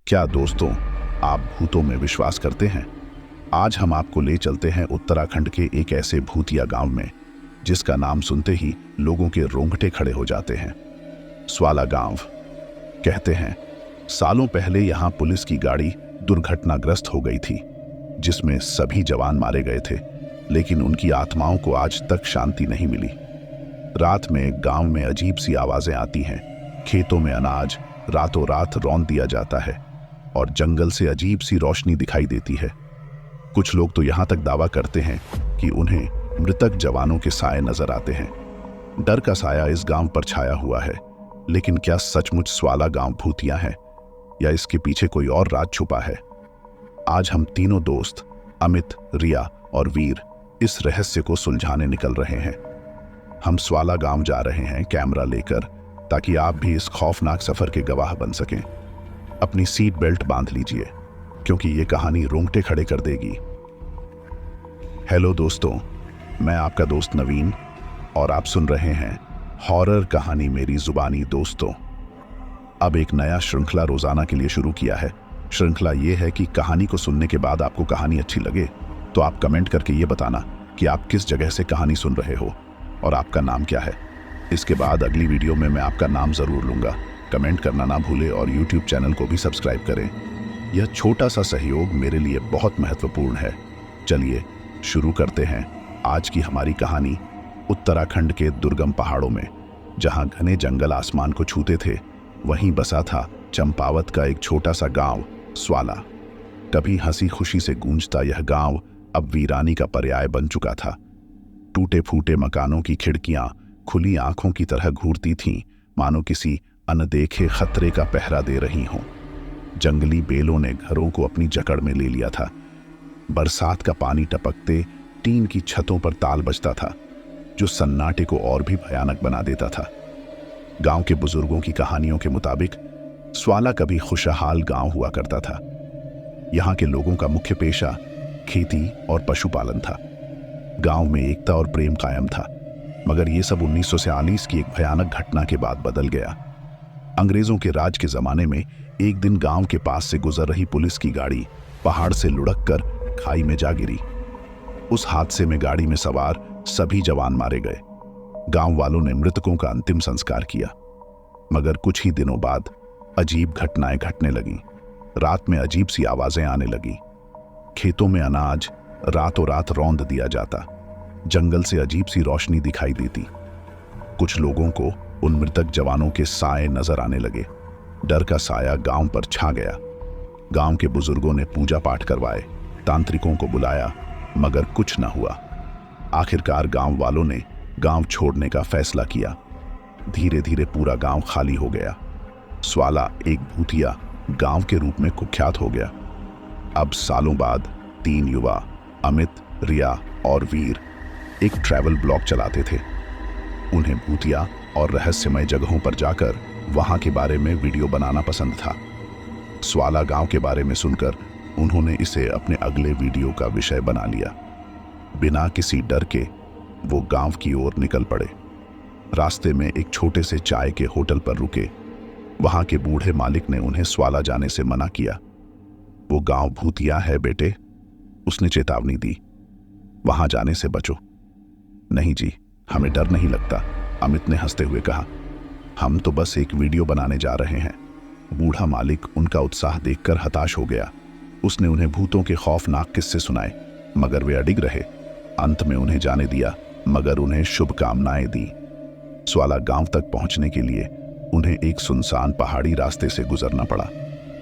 क्या दोस्तों, आप भूतों में विश्वास करते हैं? आज हम आपको ले चलते हैं उत्तराखंड के एक ऐसे भूतिया गांव में जिसका नाम सुनते ही लोगों के रोंगटे खड़े हो जाते हैं। स्वाला गांव। कहते हैं सालों पहले यहां पुलिस की गाड़ी दुर्घटनाग्रस्त हो गई थी जिसमें सभी जवान मारे गए थे, लेकिन उनकी आत्माओं को आज तक शांति नहीं मिली। रात में गांव में अजीब सी आवाजें आती हैं। खेतों में अनाज रातों रात रौंद दिया जाता है और जंगल से अजीब सी रोशनी दिखाई देती है। कुछ लोग तो यहां तक दावा करते हैं कि उन्हें मृतक जवानों के साए नजर आते हैं। डर का साया इस गांव पर छाया हुआ है, लेकिन क्या सचमुच स्वाला गांव भूतिया है या इसके पीछे कोई और राज छुपा है? आज हम तीनों दोस्त अमित, रिया और वीर इस रहस्य को सुलझाने निकल रहे हैं। हम स्वाला गांव जा रहे हैं कैमरा लेकर, ताकि आप भी इस खौफनाक सफर के गवाह बन सकें। अपनी सीट बेल्ट बांध लीजिए, क्योंकि ये कहानी रोंगटे खड़े कर देगी। हेलो दोस्तों, मैं आपका दोस्त नवीन और आप सुन रहे हैं हॉरर कहानी मेरी जुबानी दोस्तों। अब एक नया श्रृंखला रोजाना के लिए शुरू किया है। श्रृंखला ये है कि कहानी को सुनने के बाद आपको कहानी अच्छी लगे तो आप कमेंट करके ये बताना कि आप किस जगह से कहानी सुन रहे हो और आपका नाम क्या है। इसके बाद अगली वीडियो में मैं आपका नाम जरूर लूंगा। कमेंट करना ना भूले और यूट्यूब चैनल को भी सब्सक्राइब करें। यह छोटा सा सहयोग मेरे लिए बहुत महत्वपूर्ण है। चलिए शुरू करते हैं आज की हमारी कहानी। उत्तराखंड के दुर्गम पहाड़ों में, जहां घने जंगल आसमान को छूते थे, वहीं बसा था चंपावत का एक छोटा सा गांव स्वाला। कभी हंसी खुशी से गूंजता यह गांव अब वीरानी का पर्याय बन चुका था। टूटे फूटे मकानों की खिड़कियां खुली आंखों की तरह घूरती थीं, मानो किसी अनदेखे खतरे का पहरा दे रही हों। जंगली बेलों ने घरों को अपनी जकड़ में ले लिया था। बरसात का पानी टपकते टीन की छतों पर ताल बजता था, जो सन्नाटे को और भी भयानक बना देता था। गांव के बुजुर्गों की कहानियों के मुताबिक स्वाला कभी खुशहाल गांव हुआ करता था। यहां के लोगों का मुख्य पेशा खेती और पशुपालन था। गांव में एकता और प्रेम कायम था, मगर यह सब 1940 की एक भयानक घटना के बाद बदल गया। अंग्रेजों के राज के जमाने में एक दिन गांव के पास से गुजर रही पुलिस की गाड़ी पहाड़ से लुढ़ककर खाई में जा गिरी। उस हादसे में गाड़ी में सवार सभी जवान मारे गए। गांव वालों ने मृतकों का अंतिम संस्कार किया, मगर कुछ ही दिनों बाद अजीब घटनाएं घटने लगीं। रात में अजीब सी आवाजें आने लगीं। खेतों में अनाज रातों रात रौंद दिया जाता। जंगल से अजीब सी रोशनी दिखाई देती। कुछ लोगों को उन मृतक जवानों के साए नजर आने लगे। डर का साया गांव पर छा गया। गांव के बुजुर्गों ने पूजा पाठ करवाए, तांत्रिकों को बुलाया, मगर कुछ न हुआ। आखिरकार गांव वालों ने गांव छोड़ने का फैसला किया। धीरे धीरे पूरा गांव खाली हो गया। स्वाला एक भूतिया गांव के रूप में कुख्यात हो गया। अब सालों बाद 3 युवा अमित, रिया और वीर एक ट्रैवल ब्लॉग चलाते थे। उन्हें भूतिया और रहस्यमय जगहों पर जाकर वहां के बारे में वीडियो बनाना पसंद था। स्वाला गांव के बारे में सुनकर उन्होंने इसे अपने अगले वीडियो का विषय बना लिया। बिना किसी डर के वो गांव की ओर निकल पड़े। रास्ते में एक छोटे से चाय के होटल पर रुके। वहां के बूढ़े मालिक ने उन्हें स्वाला जाने से मना किया। वो गांव भूतिया है बेटे, उसने चेतावनी दी। वहां जाने से बचो। नहीं जी, हमें डर नहीं लगता, अमित ने हंसते हुए कहा। हम तो बस एक वीडियो बनाने जा रहे हैं। बूढ़ा मालिक उनका उत्साह देखकर हताश हो गया। उसने उन्हें भूतों के खौफनाक किस्से सुनाए, मगर वे अडिग रहे। अंत में उन्हें जाने दिया, मगर उन्हें शुभकामनाएं दी। स्वाला गांव तक पहुंचने के लिए उन्हें एक सुनसान पहाड़ी रास्ते से गुजरना पड़ा।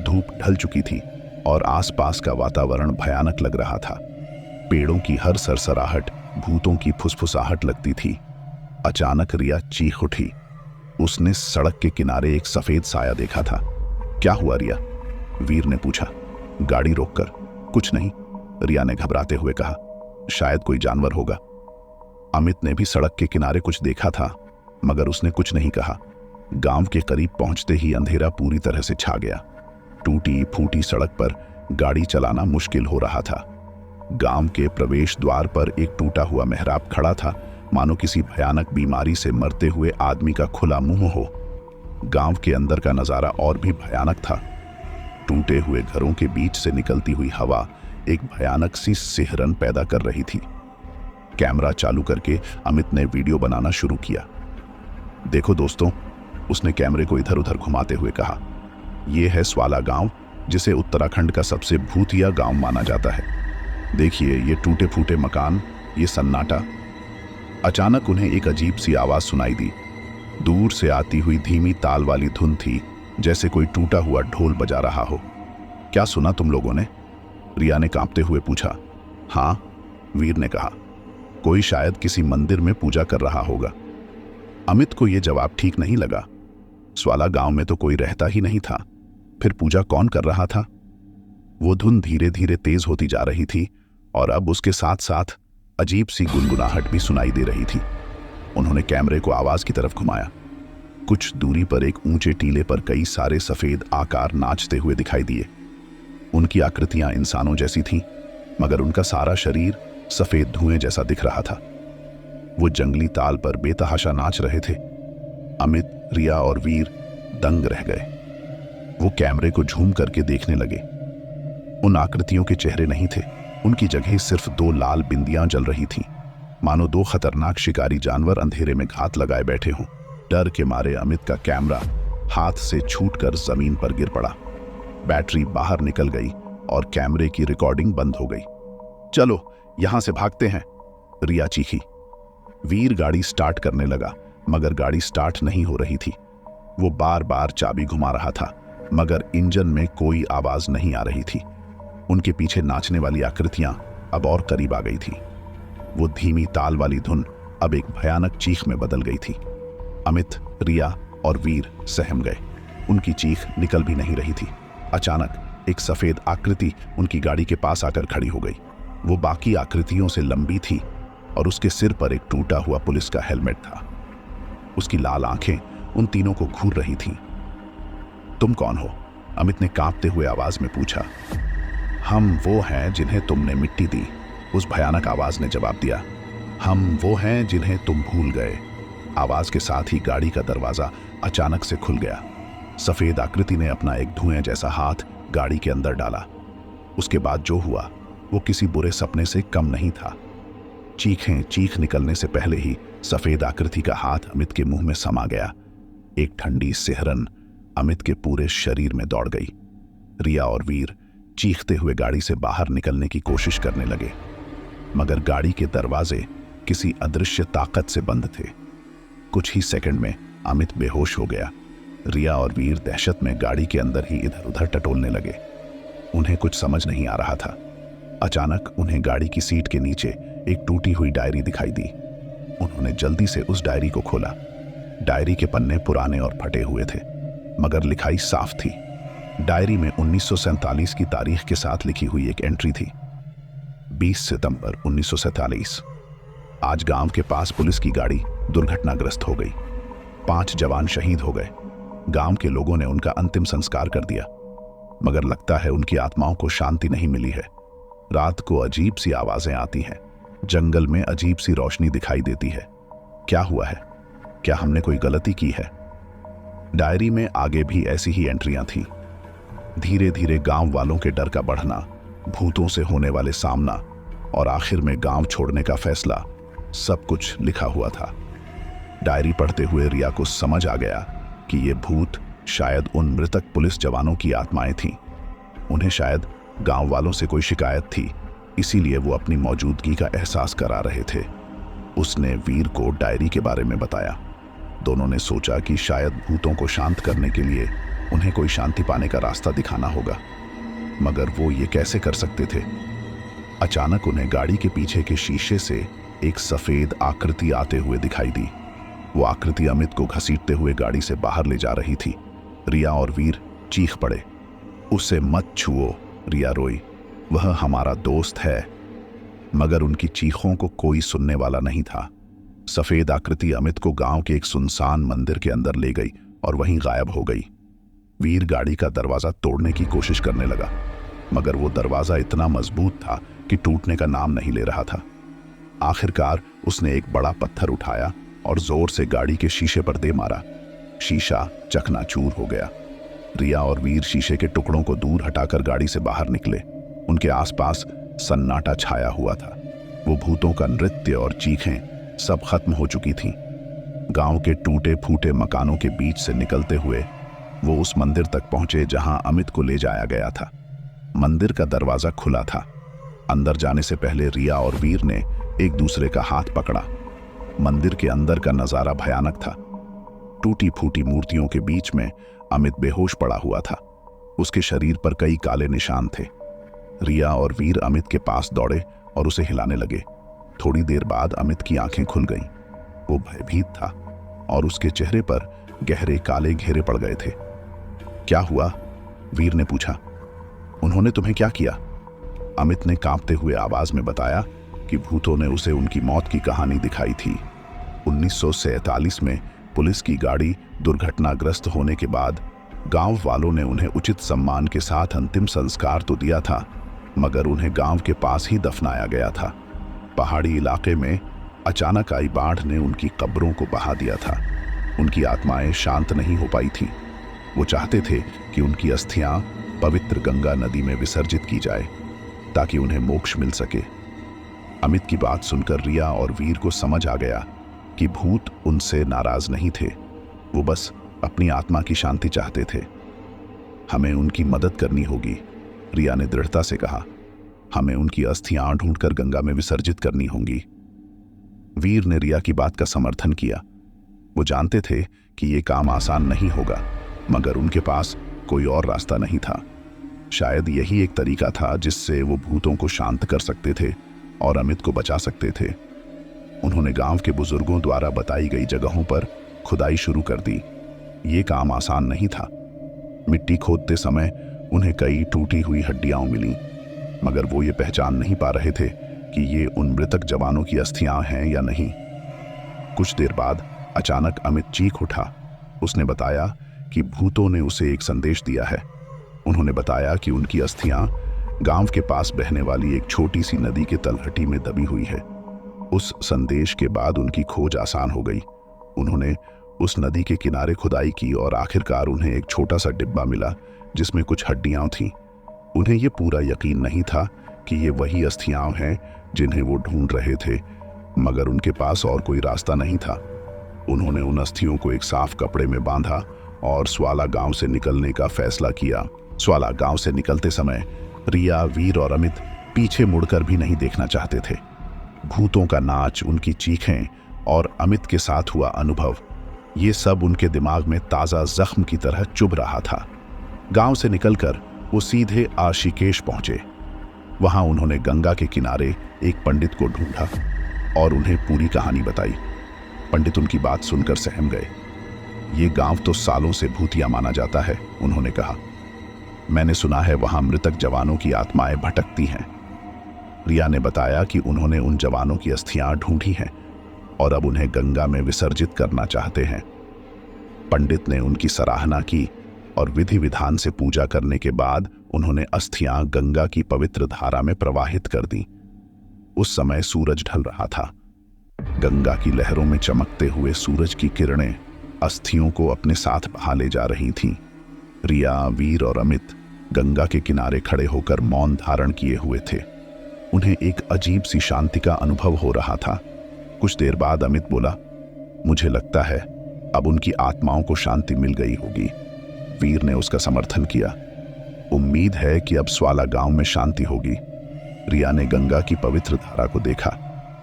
धूप ढल चुकी थी और आसपास का वातावरण भयानक लग रहा था। पेड़ों की हर सरसराहट भूतों की फुसफुसाहट लगती थी। अचानक रिया चीख उठी। उसने सड़क के किनारे एक सफेद साया देखा था। क्या हुआ रिया? वीर ने पूछा गाड़ी रोककर। कुछ नहीं, रिया ने घबराते हुए कहा। शायद कोई जानवर होगा। अमित ने भी सड़क के किनारे कुछ देखा था, मगर उसने कुछ नहीं कहा। गांव के करीब पहुंचते ही अंधेरा पूरी तरह से छा गया। टूटी फूटी सड़क पर गाड़ी चलाना मुश्किल हो रहा था। गांव के प्रवेश द्वार पर एक टूटा हुआ मेहराब खड़ा था, मानो किसी भयानक बीमारी से मरते हुए आदमी का खुला मुंह हो। गांव के अंदर का नजारा और भी भयानक था। टूटे हुए घरों के बीच से निकलती हुई हवा एक भयानक सी सिहरन पैदा कर रही थी। कैमरा चालू करके अमित ने वीडियो बनाना शुरू किया। देखो दोस्तों, उसने कैमरे को इधर उधर घुमाते हुए कहा, यह है स्वाला गांव, जिसे उत्तराखंड का सबसे भूतिया गांव माना जाता है। देखिए ये टूटे फूटे मकान, ये सन्नाटा। अचानक उन्हें एक अजीब सी आवाज सुनाई दी। दूर से आती हुई धीमी ताल वाली धुन थी, जैसे कोई टूटा हुआ ढोल बजा रहा हो। क्या सुना तुम लोगों ने? रिया ने कांपते हुए पूछा। हाँ, वीर ने कहा, कोई शायद किसी मंदिर में पूजा कर रहा होगा। अमित को यह जवाब ठीक नहीं लगा। स्वाला गांव में तो कोई रहता ही नहीं था, फिर पूजा कौन कर रहा था? वो धुन धीरे धीरे तेज होती जा रही थी और अब उसके साथ साथ अजीब सी गुनगुनाहट भी सुनाई दे रही थी। उन्होंने कैमरे को आवाज की तरफ घुमाया। कुछ दूरी पर एक ऊंचे टीले पर कई सारे सफेद आकार नाचते हुए दिखाई दिए। उनकी आकृतियां इंसानों जैसी थीं, मगर उनका सारा शरीर सफेद धुएं जैसा दिख रहा था। वो जंगली ताल पर बेतहाशा नाच रहे थे। अमित, रिया और वीर दंग रह गए। वो कैमरे को झूम करके देखने लगे। उन आकृतियों के चेहरे नहीं थे, उनकी जगह सिर्फ दो लाल बिंदियां जल रही थीं, मानो दो खतरनाक शिकारी जानवर अंधेरे में घात लगाए बैठे हों। डर के मारे अमित का कैमरा हाथ से छूटकर जमीन पर गिर पड़ा। बैटरी बाहर निकल गई और कैमरे की रिकॉर्डिंग बंद हो गई। चलो यहां से भागते हैं, रिया चीखी। वीर गाड़ी स्टार्ट करने लगा, मगर गाड़ी स्टार्ट नहीं हो रही थी। वो बार बार चाबी घुमा रहा था, मगर इंजन में कोई आवाज नहीं आ रही थी। उनके पीछे नाचने वाली आकृतियां अब और करीब आ गई थी। वो धीमी ताल वाली धुन अब एक भयानक चीख में बदल गई थी। अमित, रिया और वीर सहम गए। उनकी चीख निकल भी नहीं रही थी। अचानक एक सफेद आकृति उनकी गाड़ी के पास आकर खड़ी हो गई। वो बाकी आकृतियों से लंबी थी और उसके सिर पर एक टूटा हुआ पुलिस का हेलमेट था। उसकी लाल आंखें उन तीनों को घूर रही थीं। तुम कौन हो? अमित ने कांपते हुए आवाज में पूछा। हम वो हैं जिन्हें तुमने मिट्टी दी, उस भयानक आवाज ने जवाब दिया। हम वो हैं जिन्हें तुम भूल गए। आवाज के साथ ही गाड़ी का दरवाजा अचानक से खुल गया। सफेद आकृति ने अपना एक धुएं जैसा हाथ गाड़ी के अंदर डाला। उसके बाद जो हुआ वो किसी बुरे सपने से कम नहीं था। चीख निकलने से पहले ही सफेद आकृति का हाथ अमित के मुंह में समा गया। एक ठंडी सिहरन अमित के पूरे शरीर में दौड़ गई। रिया और वीर चीखते हुए गाड़ी से बाहर निकलने की कोशिश करने लगे, मगर गाड़ी के दरवाजे किसी अदृश्य ताकत से बंद थे। कुछ ही सेकंड में अमित बेहोश हो गया। रिया और वीर दहशत में गाड़ी के अंदर ही इधर उधर टटोलने लगे। उन्हें कुछ समझ नहीं आ रहा था। अचानक उन्हें गाड़ी की सीट के नीचे एक टूटी हुई डायरी दिखाई दी। उन्होंने जल्दी से उस डायरी को खोला। डायरी के पन्ने पुराने और फटे हुए थे, मगर लिखाई साफ थी। डायरी में 1947 की तारीख के साथ लिखी हुई एक एंट्री थी। 20 सितंबर 1947। आज गांव के पास पुलिस की गाड़ी दुर्घटनाग्रस्त हो गई। 5 जवान शहीद हो गए। गांव के लोगों ने उनका अंतिम संस्कार कर दिया, मगर लगता है उनकी आत्माओं को शांति नहीं मिली है। रात को अजीब सी आवाजें आती हैं। जंगल में अजीब सी रोशनी दिखाई देती है। क्या हुआ है? क्या हमने कोई गलती की है? डायरी में आगे भी ऐसी ही एंट्रियां थीं। धीरे धीरे गांव वालों के डर का बढ़ना, भूतों से होने वाले सामना और आखिर में गांव छोड़ने का फैसला, सब कुछ लिखा हुआ था। डायरी पढ़ते हुए रिया को समझ आ गया कि ये भूत शायद उन मृतक पुलिस जवानों की आत्माएं थीं। उन्हें शायद गांव वालों से कोई शिकायत थी, इसीलिए वो अपनी मौजूदगी का एहसास करा रहे थे। उसने वीर को डायरी के बारे में बताया। दोनों ने सोचा कि शायद भूतों को शांत करने के लिए उन्हें कोई शांति पाने का रास्ता दिखाना होगा, मगर वो ये कैसे कर सकते थे? अचानक उन्हें गाड़ी के पीछे के शीशे से एक सफेद आकृति आते हुए दिखाई दी। वो आकृति अमित को घसीटते हुए गाड़ी से बाहर ले जा रही थी। रिया और वीर चीख पड़े। उसे मत छुओ, रिया रोई। वह हमारा दोस्त है। मगर उनकी चीखों को कोई सुनने वाला नहीं था। सफेद आकृति अमित को गांव के एक सुनसान मंदिर के अंदर ले गई और वहीं गायब हो गई। वीर गाड़ी का दरवाजा तोड़ने की कोशिश करने लगा, मगर वो दरवाजा इतना मजबूत था कि टूटने का नाम नहीं ले रहा था। आखिरकार उसने एक बड़ा पत्थर उठाया और जोर से गाड़ी के शीशे पर दे मारा। शीशा चकनाचूर हो गया। रिया और वीर शीशे के टुकड़ों को दूर हटाकर गाड़ी से बाहर निकले। उनके आसपास सन्नाटा छाया हुआ था। वो भूतों का नृत्य और चीखें सब खत्म हो चुकी थीं। गांव के टूटे फूटे मकानों के बीच से निकलते हुए वो उस मंदिर तक पहुंचे जहां अमित को ले जाया गया था। मंदिर का दरवाजा खुला था। अंदर जाने से पहले रिया और वीर ने एक दूसरे का हाथ पकड़ा। मंदिर के अंदर का नजारा भयानक था। टूटी फूटी मूर्तियों के बीच में अमित बेहोश पड़ा हुआ था। उसके शरीर पर कई काले निशान थे। रिया और वीर अमित के पास दौड़े और उसे हिलाने लगे। थोड़ी देर बाद अमित की आंखें खुल गईं। वो भयभीत था और उसके चेहरे पर गहरे काले घेरे पड़ गए थे। क्या हुआ? वीर ने पूछा। उन्होंने तुम्हें क्या किया? अमित ने कांपते हुए आवाज में बताया कि भूतों ने उसे उनकी मौत की कहानी दिखाई थी। 1947 में पुलिस की गाड़ी दुर्घटनाग्रस्त होने के बाद गांव वालों ने उन्हें उचित सम्मान के साथ अंतिम संस्कार तो दिया था, मगर उन्हें गांव के पास ही दफनाया गया था। पहाड़ी इलाके में अचानक आई बाढ़ ने उनकी कब्रों को बहा दिया था। उनकी आत्माएं शांत नहीं हो पाई थीं। वो चाहते थे कि उनकी अस्थियां पवित्र गंगा नदी में विसर्जित की जाए ताकि उन्हें मोक्ष मिल सके। अमित की बात सुनकर रिया और वीर को समझ आ गया कि भूत उनसे नाराज नहीं थे। वो बस अपनी आत्मा की शांति चाहते थे। हमें उनकी मदद करनी होगी, रिया ने दृढ़ता से कहा। हमें उनकी अस्थियां ढूंढकर गंगा में विसर्जित करनी होंगी। वीर ने रिया की बात का समर्थन किया। वो जानते थे कि ये काम आसान नहीं होगा, मगर उनके पास कोई और रास्ता नहीं था। शायद यही एक तरीका था जिससे वो भूतों को शांत कर सकते थे और अमित को बचा सकते थे। उन्होंने गांव के बुजुर्गों द्वारा बताई गई जगहों पर खुदाई शुरू कर दी। ये काम आसान नहीं था। मिट्टी खोदते समय उन्हें कई टूटी हुई हड्डियां मिलीं, मगर वो ये पहचान नहीं पा रहे थे कि ये उन मृतक जवानों की अस्थियां हैं या नहीं। कुछ देर बाद अचानक अमित चीख उठा। उसने बताया कि भूतों ने उसे एक संदेश दिया है। उन्होंने बताया कि उनकी अस्थियां गांव के पास बहने वाली एक छोटी सी नदी के तलहटी में दबी हुई है। उस संदेश के बाद उनकी खोज आसान हो गई। उन्होंने उस नदी के किनारे खुदाई की और आखिरकार उन्हें एक छोटा सा डिब्बा मिला जिसमें कुछ हड्डियां थीं। उन्हें ये पूरा यकीन नहीं था कि ये वही अस्थियां हैं जिन्हें वो ढूंढ रहे थे, मगर उनके पास और कोई रास्ता नहीं था। उन्होंने उन अस्थियों को एक साफ कपड़े में बांधा और स्वाला गांव से निकलने का फैसला किया। स्वाला गांव से निकलते समय रिया, वीर और अमित पीछे मुड़कर भी नहीं देखना चाहते थे। भूतों का नाच, उनकी चीखें और अमित के साथ हुआ अनुभव, ये सब उनके दिमाग में ताज़ा जख्म की तरह चुभ रहा था। गांव से निकलकर वो सीधे आशिकेश पहुंचे। वहां उन्होंने गंगा के किनारे एक पंडित को ढूंढा और उन्हें पूरी कहानी बताई। पंडित उनकी बात सुनकर सहम गए। ये गांव तो सालों से भूतिया माना जाता है, उन्होंने कहा। मैंने सुना है वहां मृतक जवानों की आत्माएं भटकती हैं। रिया ने बताया कि उन्होंने उन जवानों की अस्थियां ढूंढी हैं और अब उन्हें गंगा में विसर्जित करना चाहते हैं। पंडित ने उनकी सराहना की और विधि विधान से पूजा करने के बाद उन्होंने अस्थियां गंगा की पवित्र धारा में प्रवाहित कर दी। उस समय सूरज ढल रहा था। गंगा की लहरों में चमकते हुए सूरज की किरणें अस्थियों को अपने साथ बहा ले जा रही थीं। रिया, वीर और अमित गंगा के किनारे खड़े होकर मौन धारण किए हुए थे। उन्हें एक अजीब सी शांति का अनुभव हो रहा था। कुछ देर बाद अमित बोला, मुझे लगता है अब उनकी आत्माओं को शांति मिल गई होगी। वीर ने उसका समर्थन किया। उम्मीद है कि अब स्वाला गांव में शांति होगी। रिया ने गंगा की पवित्र धारा को देखा,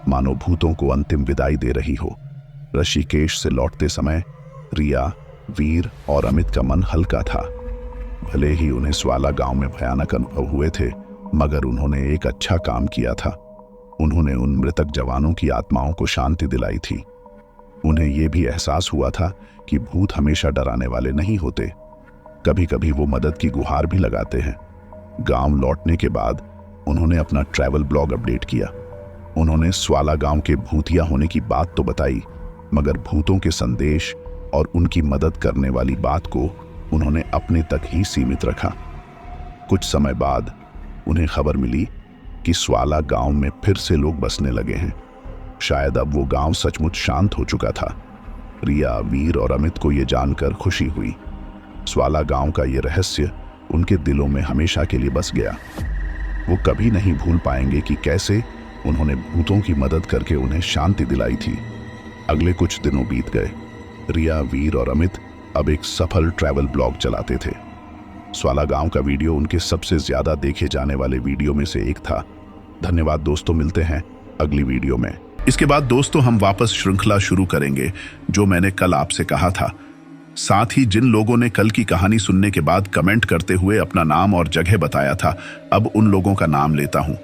मानो भूतों को अंतिम विदाई दे रही हो। ऋषिकेश से लौटते समय रिया, वीर और अमित का मन हल्का था। भले ही उन्हें स्वाला गांव में भयानक अनुभव हुए थे, मगर उन्होंने एक अच्छा काम किया था। उन्होंने उन मृतक जवानों की आत्माओं को शांति दिलाई थी। उन्हें यह भी एहसास हुआ था कि भूत हमेशा डराने वाले नहीं होते। कभी कभी वो मदद की गुहार भी लगाते हैं। गांव लौटने के बाद उन्होंने अपना ट्रैवल ब्लॉग अपडेट किया। उन्होंने स्वाला गांव के भूतिया होने की बात तो बताई, मगर भूतों के संदेश और उनकी मदद करने वाली बात को उन्होंने अपने तक ही सीमित रखा। कुछ समय बाद उन्हें खबर मिली कि स्वाला गांव में फिर से लोग बसने लगे हैं। शायद अब वो गांव सचमुच शांत हो चुका था। रिया, वीर और अमित को ये जानकर खुशी हुई। स्वाला गांव का ये रहस्य उनके दिलों में हमेशा के लिए बस गया। वो कभी नहीं भूल पाएंगे कि कैसे उन्होंने भूतों की मदद करके उन्हें शांति दिलाई थी। अगले कुछ दिनों बीत गए। रिया, वीर और अमित अब एक सफल ट्रैवल ब्लॉग चलाते थे। स्वाला गांव का वीडियो उनके सबसे ज्यादा देखे जाने वाले वीडियो में से एक था। धन्यवाद दोस्तों, मिलते हैं अगली वीडियो में। इसके बाद दोस्तों हम वापस श्रृंखला शुरू करेंगे जो मैंने कल आपसे कहा था। साथ ही जिन लोगों ने कल की कहानी सुनने के बाद कमेंट करते हुए अपना नाम और जगह बताया था, अब उन लोगों का नाम लेता हूं।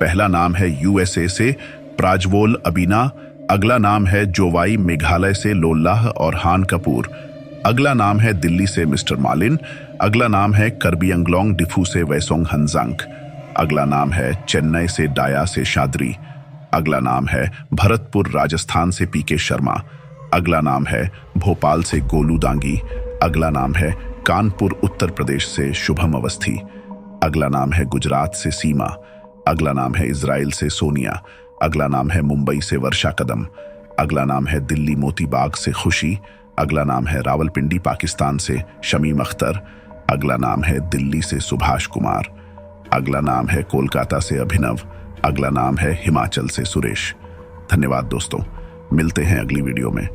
पहला नाम है यूएसए से प्राजवोल अबीना। अगला नाम है जोवाई मेघालय से लोल्लाह और हान कपूर। अगला नाम है दिल्ली से मिस्टर मालिन। अगला नाम है करबी अंगलोंग डिफू से वैसोंग हंजांग। अगला नाम है चेन्नई से डाया से शाद्री। अगला नाम है भरतपुर राजस्थान से पीके शर्मा। अगला नाम है भोपाल से गोलू दांगी। अगला नाम है कानपुर उत्तर प्रदेश से शुभम अवस्थी। अगला नाम है गुजरात से सीमा। अगला नाम है इजराइल से सोनिया। अगला नाम है मुंबई से वर्षा कदम। अगला नाम है दिल्ली मोतीबाग से खुशी। अगला नाम है रावलपिंडी पाकिस्तान से शमीम अख्तर। अगला नाम है दिल्ली से सुभाष कुमार। अगला नाम है कोलकाता से अभिनव। अगला नाम है हिमाचल से सुरेश। धन्यवाद दोस्तों, मिलते हैं अगली वीडियो में।